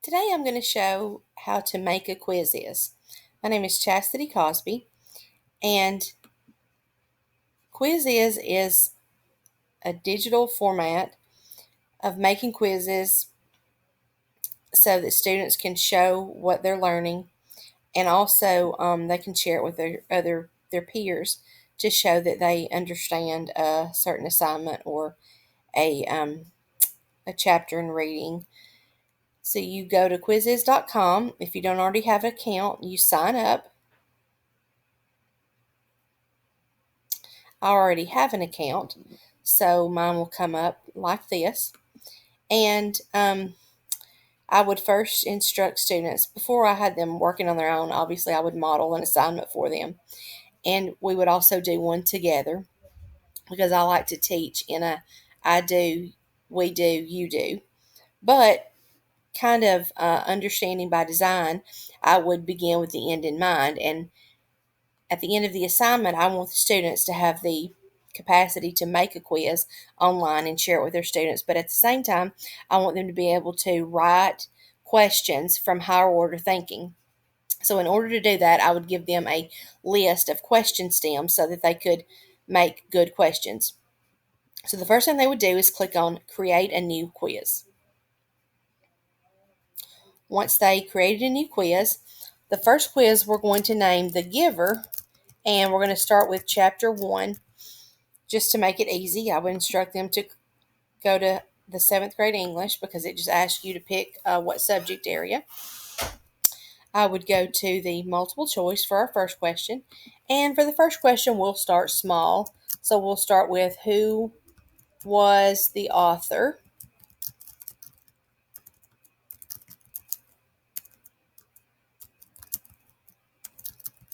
Today I'm going to show how to make a quiz. My name is Chastity Cosby, and is a digital format of making quizzes so that students can show what they're learning, and also they can share it with their peers to show that they understand a certain assignment or a chapter in reading. So you go to quizizz.com. If you don't already have an account, you sign up. I already have an account, so mine will come up like this. And I would first instruct students before I had them working on their own. Obviously, I would model an assignment for them, and we would also do one together because I like to teach in a I do, we do, you do. But kind of understanding by design, I would begin with the end in mind. And at the end of the assignment, I want the students to have the capacity to make a quiz online and share it with their students. But at the same time, I want them to be able to write questions from higher order thinking. So in order to do that, I would give them a list of question stems so that they could make good questions. So the first thing they would do is click on Create a New Quiz. Once they created a new quiz, the first quiz we're going to name The Giver, and we're going to start with Chapter 1. Just to make it easy, I would instruct them to go to the 7th grade English because it just asks you to pick what subject area. I would go to the multiple choice for our first question. And for the first question, we'll start small. So we'll start with who was the author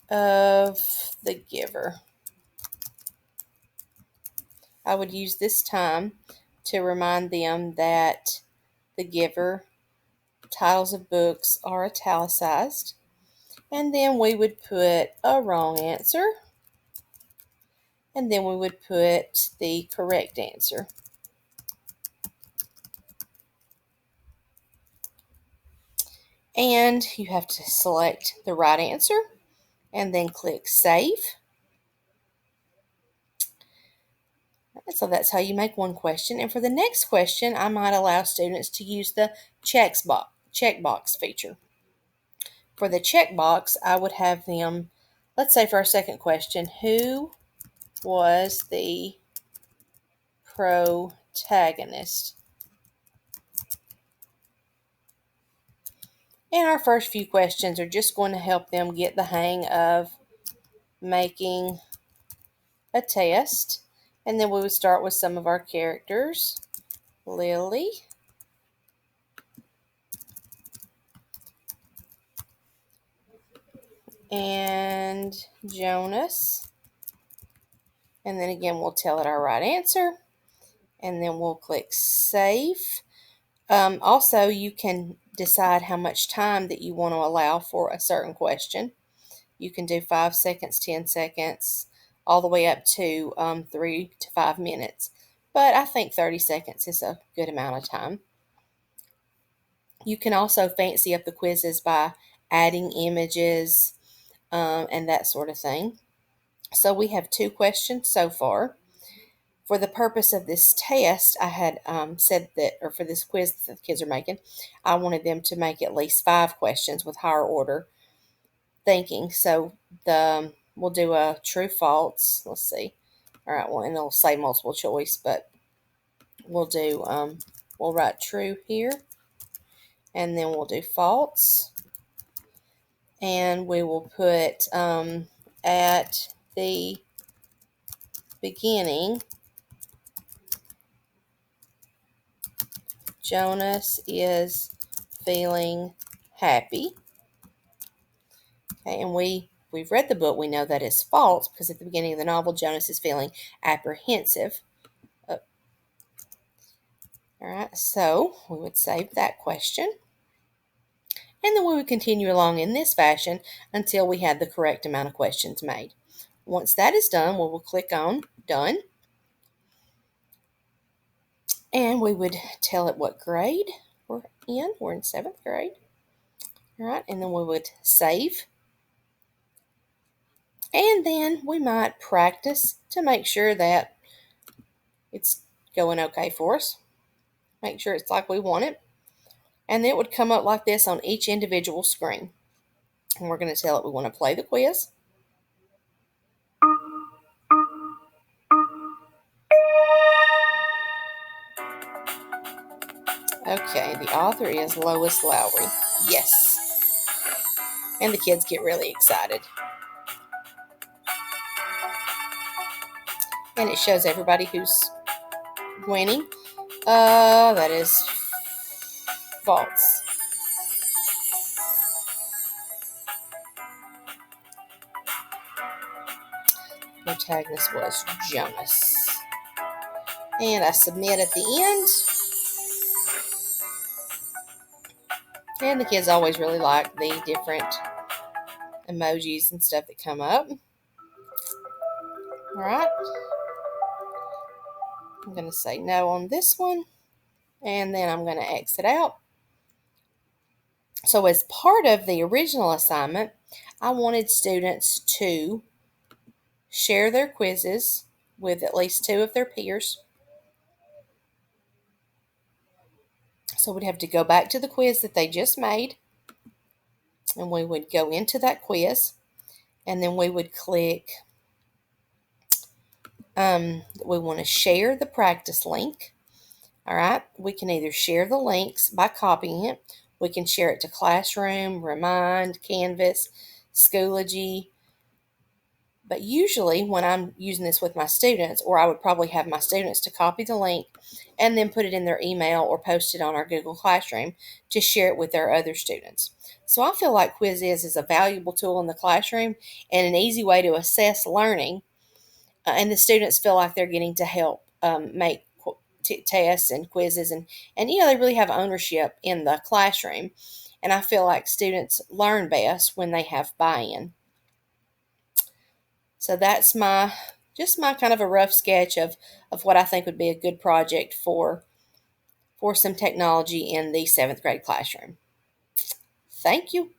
of The Giver. I would use this time to remind them that The Giver titles of books are italicized. And then we would put a wrong answer. And then we would put the correct answer. And you have to select the right answer and then click Save. So that's how you make one question. And for the next question, I might allow students to use the checkbox feature. For the checkbox, I would have them, let's say for our second question, who was the protagonist? And our first few questions are just going to help them get the hang of making a test. And then we would start with some of our characters. Lily, and Jonas. And then again, we'll tell it our right answer. And then we'll click Save. Also, you can decide how much time that you want to allow for a certain question. You can do 5 seconds, 10 seconds, all the way up to 3 to 5 minutes. But I think 30 seconds is a good amount of time. You can also fancy up the quizzes by adding images and that sort of thing. So we have 2 questions so far. For the purpose of this test, I had said that, or for this quiz that the kids are making, I wanted them to make at least 5 questions with higher order thinking. So we'll do a true false. Let's see. All right, well, and it'll say multiple choice, but we'll do we'll write true here, and then we'll do false, and we will put at the beginning, Jonas is feeling happy. Okay, and we've read the book. We know that is false because at the beginning of the novel, Jonas is feeling apprehensive. All right, so we would save that question. And then we would continue along in this fashion until we had the correct amount of questions made. Once that is done, we will click on Done. And we would tell it what grade we're in. We're in 7th grade. All right, and then we would save. And then we might practice to make sure that it's going okay for us. Make sure it's like we want it. And then it would come up like this on each individual screen. And we're going to tell it we want to play the quiz. Okay, the author is Lois Lowry. Yes. And the kids get really excited. And it shows everybody who's winning. That is false. Protagonist was Jonas. And I submit at the end. And the kids always really like the different emojis and stuff that come up. All right. I'm going to say no on this one. And then I'm going to exit out. So as part of the original assignment, I wanted students to share their quizzes with at least 2 of their peers. So we'd have to go back to the quiz that they just made, and we would go into that quiz, and then we would click, we want to share the practice link. All right, we can either share the links by copying it. We can share it to Classroom, Remind, Canvas, Schoology. But usually when I'm using this with my students, or I would probably have my students to copy the link and then put it in their email or post it on our Google Classroom to share it with their other students. So I feel like Quiz is a valuable tool in the classroom and an easy way to assess learning. And the students feel like they're getting to help make tests and quizzes. And they really have ownership in the classroom. And I feel like students learn best when they have buy-in. So that's my kind of a rough sketch of what I think would be a good project for some technology in the 7th grade classroom. Thank you.